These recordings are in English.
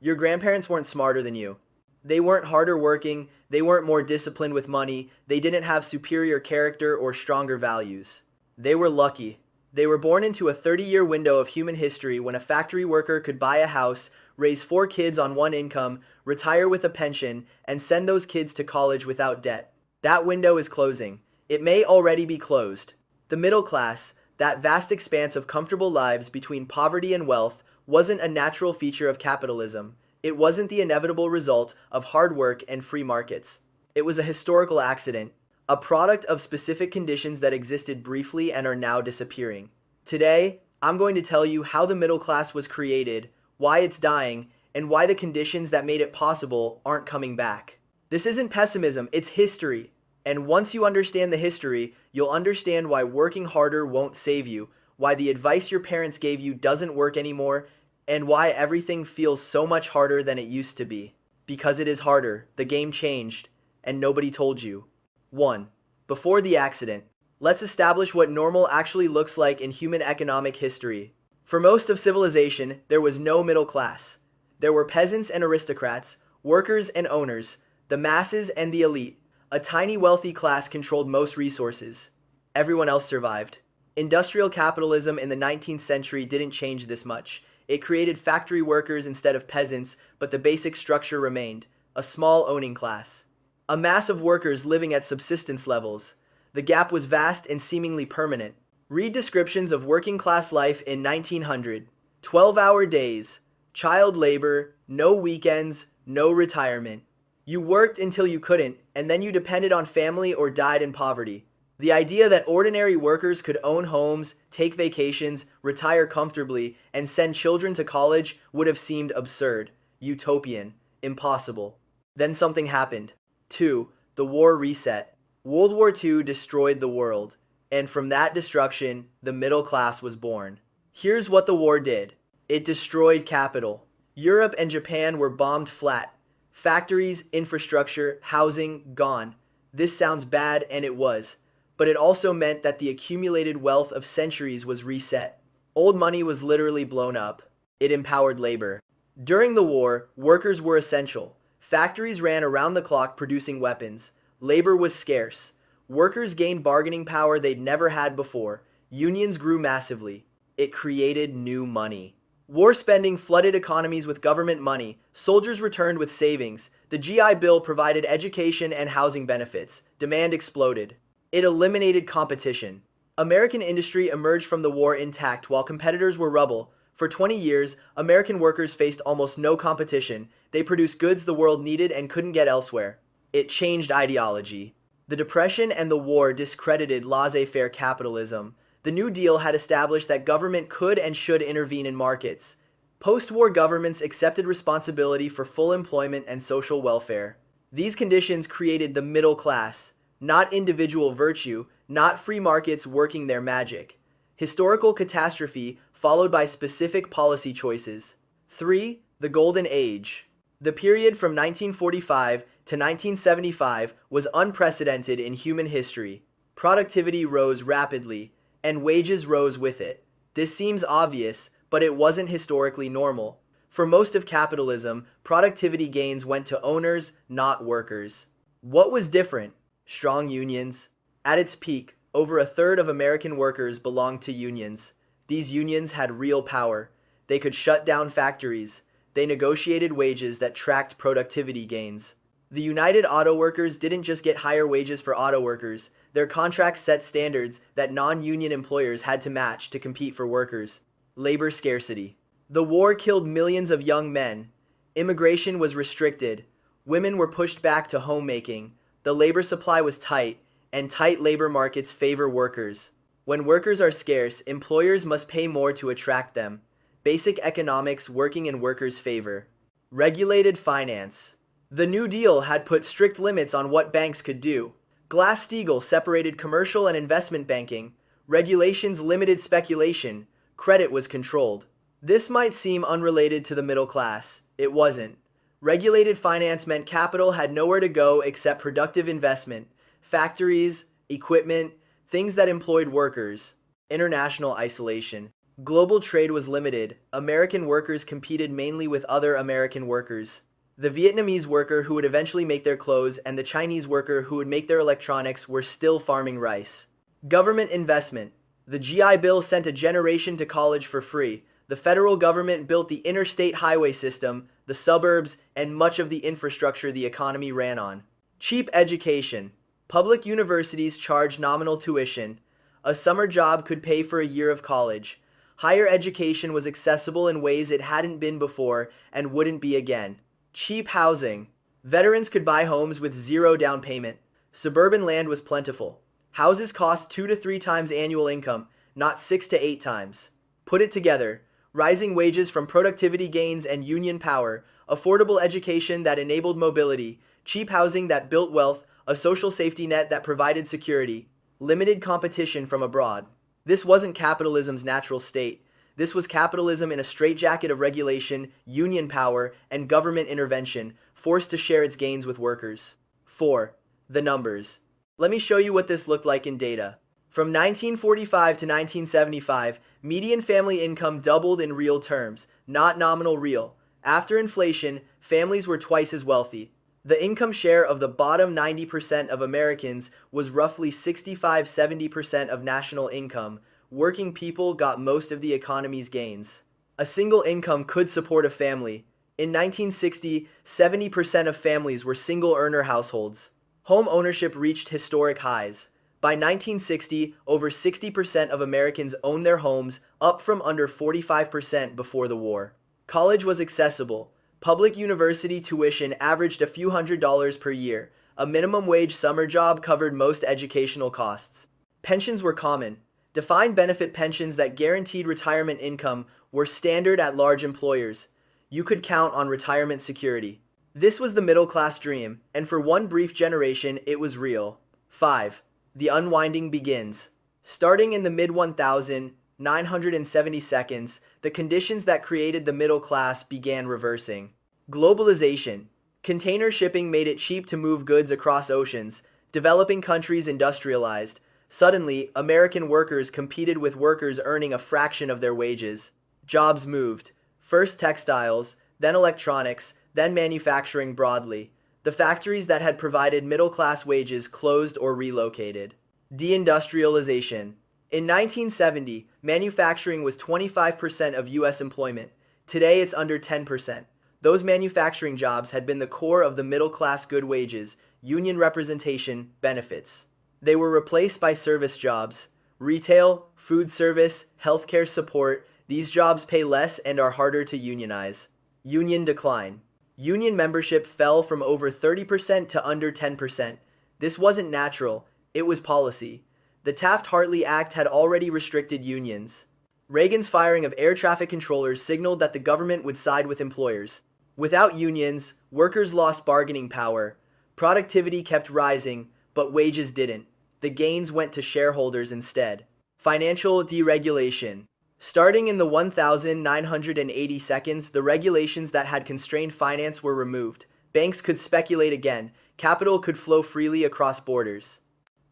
Your grandparents weren't smarter than you. They weren't harder working, they weren't more disciplined with money, they didn't have superior character or stronger values. They were lucky. They were born into a 30-year window of human history when a factory worker could buy a house, raise 4 kids on one income, retire with a pension, and send those kids to college without debt. That window is closing. It may already be closed. The middle class, that vast expanse of comfortable lives between poverty and wealth, wasn't a natural feature of capitalism. It wasn't the inevitable result of hard work and free markets. It was a historical accident, a product of specific conditions that existed briefly and are now disappearing. Today, I'm going to tell you how the middle class was created, why it's dying, and why the conditions that made it possible aren't coming back. This isn't pessimism, it's history. And once you understand the history, you'll understand why working harder won't save you, why the advice your parents gave you doesn't work anymore, and why everything feels so much harder than it used to be. Because it is harder, the game changed, and nobody told you. 1. Before the accident, let's establish what normal actually looks like in human economic history. For most of civilization, there was no middle class. There were peasants and aristocrats, workers and owners, the masses and the elite. A tiny wealthy class controlled most resources. Everyone else survived. Industrial capitalism in the 19th century didn't change this much. It created factory workers instead of peasants, but the basic structure remained: a small owning class. A mass of workers living at subsistence levels. The gap was vast and seemingly permanent. Read descriptions of working class life in 1900. 12-hour days, child labor, no weekends, no retirement. You worked until you couldn't, and then you depended on family or died in poverty. The idea that ordinary workers could own homes, take vacations, retire comfortably, and send children to college would have seemed absurd, utopian, impossible. Then something happened. 2. The war reset. World War II destroyed the world, and from that destruction, the middle class was born. Here's what the war did. It destroyed capital. Europe and Japan were bombed flat. Factories, infrastructure, housing, gone. This sounds bad, and it was. But it also meant that the accumulated wealth of centuries was reset. Old money was literally blown up. It empowered labor. During the war, workers were essential. Factories ran around the clock producing weapons. Labor was scarce. Workers gained bargaining power they'd never had before. Unions grew massively. It created new money. War spending flooded economies with government money. Soldiers returned with savings. The GI Bill provided education and housing benefits. Demand exploded. It eliminated competition. American industry emerged from the war intact while competitors were rubble. For 20 years, American workers faced almost no competition. They produced goods the world needed and couldn't get elsewhere. It changed ideology. The Depression and the war discredited laissez-faire capitalism. The New Deal had established that government could and should intervene in markets. Post-war governments accepted responsibility for full employment and social welfare. These conditions created the middle class. Not individual virtue, not free markets working their magic. Historical catastrophe followed by specific policy choices. 3. The Golden Age. The period from 1945 to 1975 was unprecedented in human history. Productivity rose rapidly, and wages rose with it. This seems obvious, but it wasn't historically normal. For most of capitalism, productivity gains went to owners, not workers. What was different? Strong unions. At its peak, over a third of American workers belonged to unions. These unions had real power. They could shut down factories. They negotiated wages that tracked productivity gains. The United Auto Workers didn't just get higher wages for auto workers. Their contracts set standards that non-union employers had to match to compete for workers. Labor scarcity. The war killed millions of young men. Immigration was restricted. Women were pushed back to homemaking. The labor supply was tight, and tight labor markets favor workers. When workers are scarce, employers must pay more to attract them. Basic economics working in workers' favor. Regulated finance. The New Deal had put strict limits on what banks could do. Glass-Steagall separated commercial and investment banking. Regulations limited speculation. Credit was controlled. This might seem unrelated to the middle class. It wasn't. Regulated finance meant capital had nowhere to go except productive investment, factories, equipment, things that employed workers. International isolation. Global trade was limited. American workers competed mainly with other American workers. The Vietnamese worker who would eventually make their clothes and the Chinese worker who would make their electronics were still farming rice. Government investment. The GI Bill sent a generation to college for free. The federal government built the interstate highway system, the suburbs, and much of the infrastructure the economy ran on. Cheap education. Public universities charged nominal tuition. A summer job could pay for a year of college. Higher education was accessible in ways it hadn't been before and wouldn't be again. Cheap housing. Veterans could buy homes with zero down payment. Suburban land was plentiful. Houses cost 2 to 3 times annual income, not 6 to 8 times. Put it together. Rising wages from productivity gains and union power, affordable education that enabled mobility, cheap housing that built wealth, a social safety net that provided security, limited competition from abroad. This wasn't capitalism's natural state. This was capitalism in a straitjacket of regulation, union power, and government intervention, forced to share its gains with workers. 4. The numbers. Let me show you what this looked like in data. From 1945 to 1975, median family income doubled in real terms, not nominal real. After inflation, families were twice as wealthy. The income share of the bottom 90% of Americans was roughly 65–70% of national income. Working people got most of the economy's gains. A single income could support a family. In 1960, 70% of families were single-earner households. Home ownership reached historic highs. By 1960, over 60% of Americans owned their homes, up from under 45% before the war. College was accessible. Public university tuition averaged a few $100s per year. A minimum wage summer job covered most educational costs. Pensions were common. Defined benefit pensions that guaranteed retirement income were standard at large employers. You could count on retirement security. This was the middle-class dream, and for one brief generation, it was real. 5. The unwinding begins. Starting in the mid-1970s, the conditions that created the middle class began reversing. Globalization. Container shipping made it cheap to move goods across oceans. Developing countries industrialized. Suddenly, American workers competed with workers earning a fraction of their wages. Jobs moved. First textiles, then electronics, then manufacturing broadly. The factories that had provided middle-class wages closed or relocated. Deindustrialization. In 1970, manufacturing was 25% of U.S. employment. Today it's under 10%. Those manufacturing jobs had been the core of the middle-class good wages, union representation, benefits. They were replaced by service jobs. Retail, food service, healthcare support, these jobs pay less and are harder to unionize. Union decline. Union membership fell from over 30% to under 10%. This wasn't natural, it was policy. The Taft-Hartley Act had already restricted unions. Reagan's firing of air traffic controllers signaled that the government would side with employers. Without unions, workers lost bargaining power. Productivity kept rising, but wages didn't. The gains went to shareholders instead. Financial deregulation. Starting in the 1980s, the regulations that had constrained finance were removed. Banks could speculate again. Capital could flow freely across borders.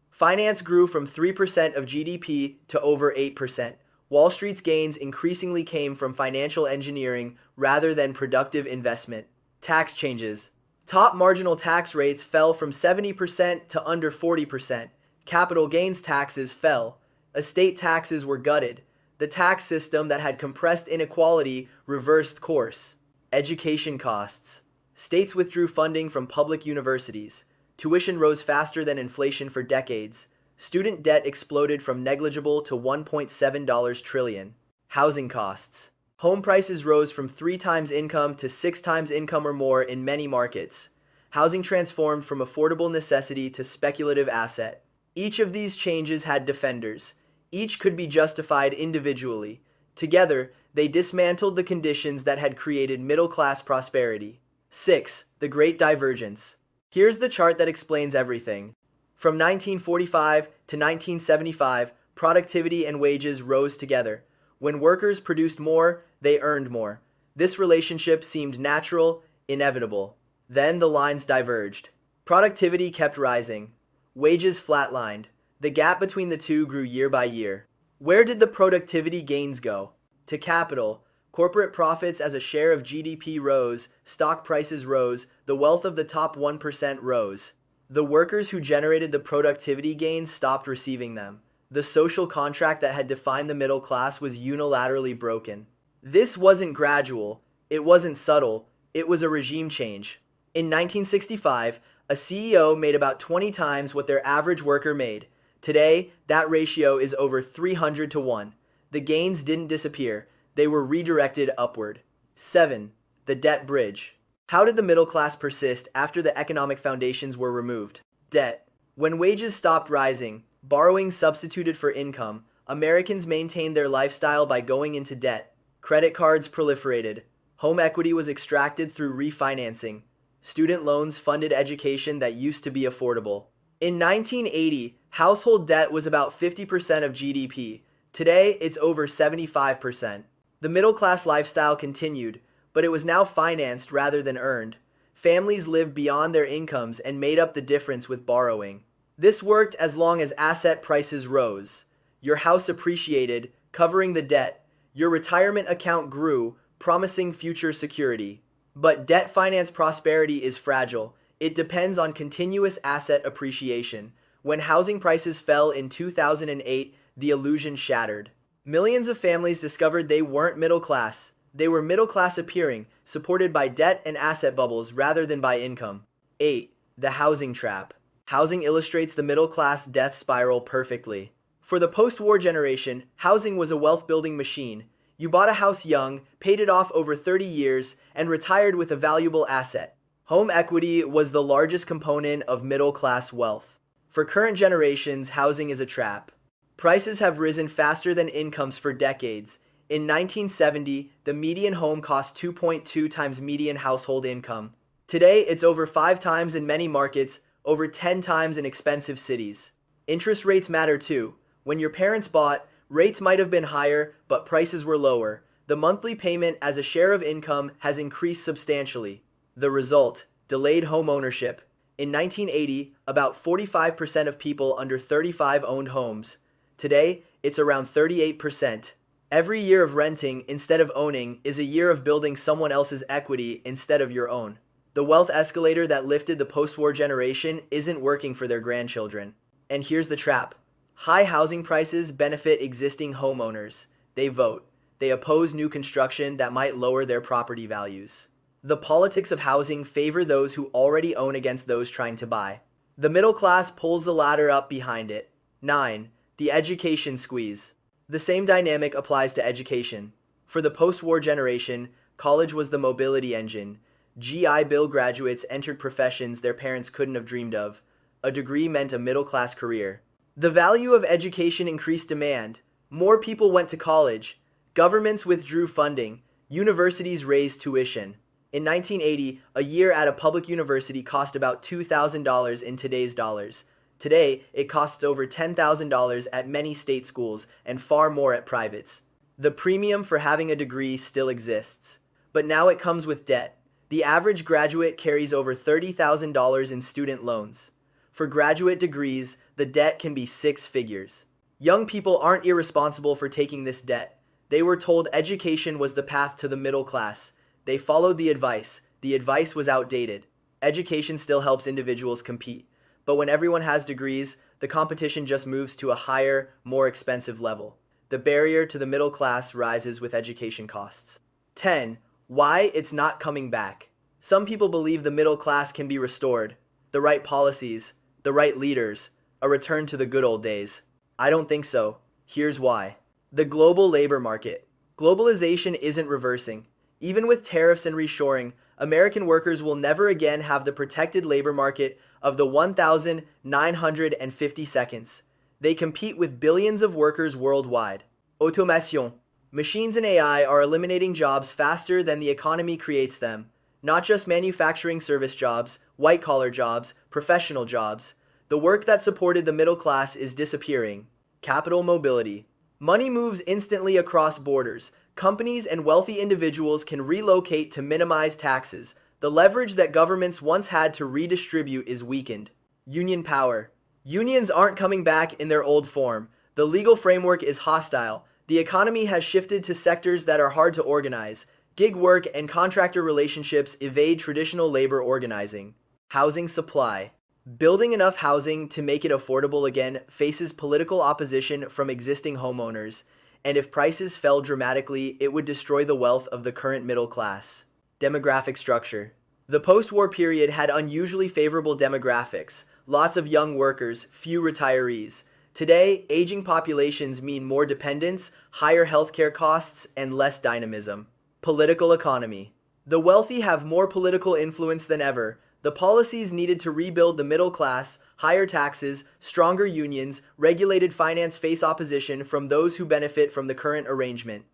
Finance grew from 3% of GDP to over 8%. Wall Street's gains increasingly came from financial engineering rather than productive investment. Tax changes. Top marginal tax rates fell from 70% to under 40%. Capital gains taxes fell. Estate taxes were gutted. The tax system that had compressed inequality reversed course. Education costs. States withdrew funding from public universities. Tuition rose faster than inflation for decades. Student debt exploded from negligible to $1.7 trillion. Housing costs. Home prices rose from 3 times income to 6 times income or more in many markets. Housing transformed from affordable necessity to speculative asset. Each of these changes had defenders. Each could be justified individually. Together, they dismantled the conditions that had created middle-class prosperity. 6. The Great Divergence. Here's the chart that explains everything. From 1945 to 1975, productivity and wages rose together. When workers produced more, they earned more. This relationship seemed natural, inevitable. Then the lines diverged. Productivity kept rising. Wages flatlined. The gap between the two grew year by year. Where did the productivity gains go? To capital. Corporate profits as a share of GDP rose, stock prices rose, the wealth of the top 1% rose. The workers who generated the productivity gains stopped receiving them. The social contract that had defined the middle class was unilaterally broken. This wasn't gradual, it wasn't subtle, it was a regime change. In 1965, a CEO made about 20 times what their average worker made. Today, that ratio is over 300 to 1. The gains didn't disappear, they were redirected upward. 7. The debt bridge. How did the middle class persist after the economic foundations were removed? Debt. When wages stopped rising, borrowing substituted for income, Americans maintained their lifestyle by going into debt. Credit cards proliferated. Home equity was extracted through refinancing. Student loans funded education that used to be affordable. In 1980, household debt was about 50% of GDP. Today, it's over 75%. The middle class lifestyle continued, but it was now financed rather than earned. Families lived beyond their incomes and made up the difference with borrowing. This worked as long as asset prices rose. Your house appreciated, covering the debt. Your retirement account grew, promising future security. But debt finance prosperity is fragile. It depends on continuous asset appreciation. When housing prices fell in 2008, the illusion shattered. Millions of families discovered they weren't middle class. They were middle class appearing, supported by debt and asset bubbles rather than by income. 8. The housing trap. Housing illustrates the middle class death spiral perfectly. For the post-war generation, housing was a wealth-building machine. You bought a house young, paid it off over 30 years, and retired with a valuable asset. Home equity was the largest component of middle-class wealth. For current generations, housing is a trap. Prices have risen faster than incomes for decades. In 1970, the median home cost 2.2 times median household income. Today, it's over 5 times in many markets, over 10 times in expensive cities. Interest rates matter too. When your parents bought, rates might have been higher, but prices were lower. The monthly payment as a share of income has increased substantially. The result, delayed home ownership. In 1980, about 45% of people under 35 owned homes. Today, it's around 38%. Every year of renting instead of owning is a year of building someone else's equity instead of your own. The wealth escalator that lifted the post-war generation isn't working for their grandchildren. And here's the trap. High housing prices benefit existing homeowners. They vote. They oppose new construction that might lower their property values. The politics of housing favor those who already own against those trying to buy. The middle class pulls the ladder up behind it. 9. The education squeeze. The same dynamic applies to education. For the post-war generation, college was the mobility engine. GI Bill graduates entered professions their parents couldn't have dreamed of. A degree meant a middle-class career. The value of education increased demand. More people went to college. Governments withdrew funding. Universities raised tuition. In 1980, a year at a public university cost about $2,000 in today's dollars. Today, it costs over $10,000 at many state schools and far more at privates. The premium for having a degree still exists. But now it comes with debt. The average graduate carries over $30,000 in student loans. For graduate degrees, the debt can be 6 figures. Young people aren't irresponsible for taking this debt. They were told education was the path to the middle class. They followed the advice. The advice was outdated. Education still helps individuals compete. But when everyone has degrees, the competition just moves to a higher, more expensive level. The barrier to the middle class rises with education costs. 10. Why it's not coming back. Some people believe the middle class can be restored. The right policies, the right leaders, a return to the good old days. I don't think so. Here's why. The global labor market. Globalization isn't reversing. Even with tariffs and reshoring, American workers will never again have the protected labor market of the 1,950 seconds. They compete with billions of workers worldwide. Automation. Machines and AI are eliminating jobs faster than the economy creates them. Not just manufacturing service jobs, white-collar jobs, professional jobs. The work that supported the middle class is disappearing. Capital mobility. Money moves instantly across borders. Companies and wealthy individuals can relocate to minimize taxes. The leverage that governments once had to redistribute is weakened. Union power. Unions aren't coming back in their old form. The legal framework is hostile. The economy has shifted to sectors that are hard to organize. Gig work and contractor relationships evade traditional labor organizing. Housing supply. Building enough housing to make it affordable again faces political opposition from existing homeowners, and if prices fell dramatically, it would destroy the wealth of the current middle class. Demographic structure. The post-war period had unusually favorable demographics, lots of young workers, few retirees. Today, aging populations mean more dependence, higher healthcare costs, and less dynamism. Political economy. The wealthy have more political influence than ever. The policies needed to rebuild the middle class, higher taxes, stronger unions, regulated finance face opposition from those who benefit from the current arrangement.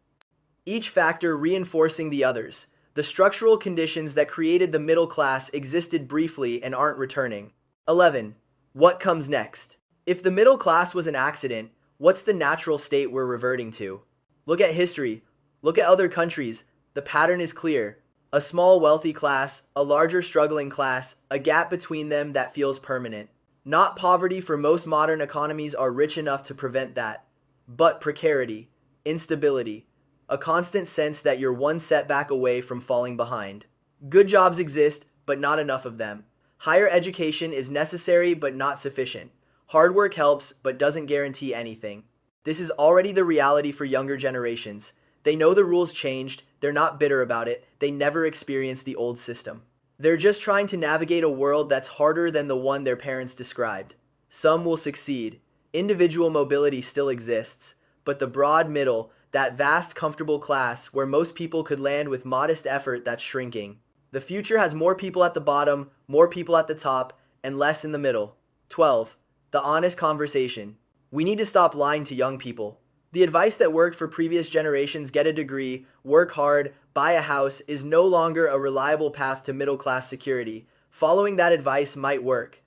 Each factor reinforcing the others. The structural conditions that created the middle class existed briefly and aren't returning. 11. What comes next? If the middle class was an accident, what's the natural state we're reverting to? Look at history. Look at other countries. The pattern is clear. A small wealthy class, a larger struggling class, a gap between them that feels permanent. Not poverty, for most modern economies are rich enough to prevent that, but precarity, instability, a constant sense that you're one setback away from falling behind. Good jobs exist, but not enough of them. Higher education is necessary but not sufficient. Hard work helps, but doesn't guarantee anything. This is already the reality for younger generations. They know the rules changed, they're not bitter about it, they never experienced the old system. They're just trying to navigate a world that's harder than the one their parents described. Some will succeed. Individual mobility still exists, but the broad middle, that vast comfortable class where most people could land with modest effort, that's shrinking. The future has more people at the bottom, more people at the top, and less in the middle. 12. The honest conversation. We need to stop lying to young people. The advice that worked for previous generations, get a degree, work hard, buy a house, is no longer a reliable path to middle-class security. Following that advice might work.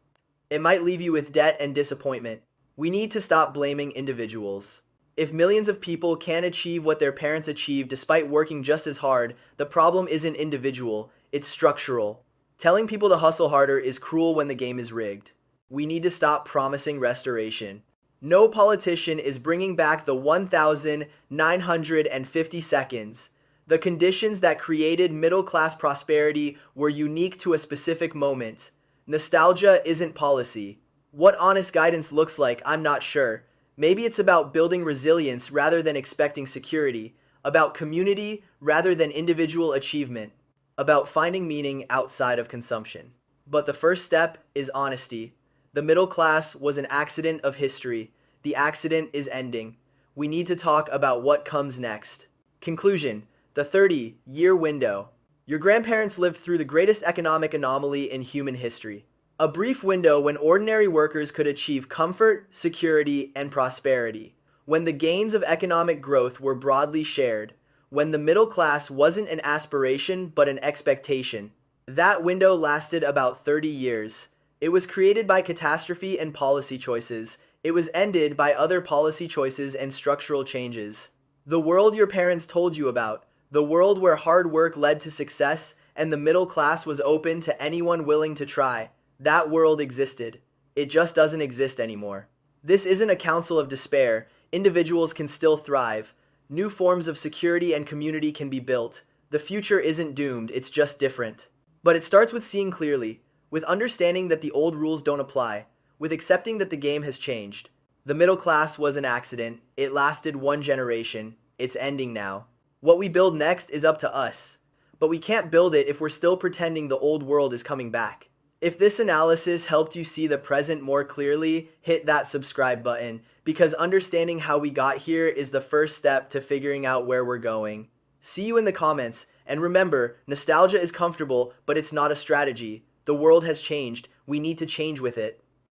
It might leave you with debt and disappointment. We need to stop blaming individuals. If millions of people can't achieve what their parents achieved despite working just as hard, the problem isn't individual, it's structural. Telling people to hustle harder is cruel when the game is rigged. We need to stop promising restoration. No politician is bringing back the 1,950 seconds. The conditions that created middle-class prosperity were unique to a specific moment. Nostalgia isn't policy. What honest guidance looks like, I'm not sure. Maybe it's about building resilience rather than expecting security, about community rather than individual achievement, about finding meaning outside of consumption. But the first step is honesty. The middle class was an accident of history. The accident is ending. We need to talk about what comes next. Conclusion. The 30-year window. Your grandparents lived through the greatest economic anomaly in human history. A brief window when ordinary workers could achieve comfort, security, and prosperity. When the gains of economic growth were broadly shared. When the middle class wasn't an aspiration but an expectation. That window lasted about 30 years. It was created by catastrophe and policy choices. It was ended by other policy choices and structural changes. The world your parents told you about, the world where hard work led to success and the middle class was open to anyone willing to try, that world existed. It just doesn't exist anymore. This isn't a counsel of despair. Individuals can still thrive. New forms of security and community can be built. The future isn't doomed, it's just different. But it starts with seeing clearly, with understanding that the old rules don't apply, with accepting that the game has changed. The middle class was an accident. It lasted one generation. It's ending now. What we build next is up to us. But we can't build it if we're still pretending the old world is coming back. If this analysis helped you see the present more clearly, hit that subscribe button, because understanding how we got here is the first step to figuring out where we're going. See you in the comments, and remember, nostalgia is comfortable, but it's not a strategy. The world has changed. We need to change with it.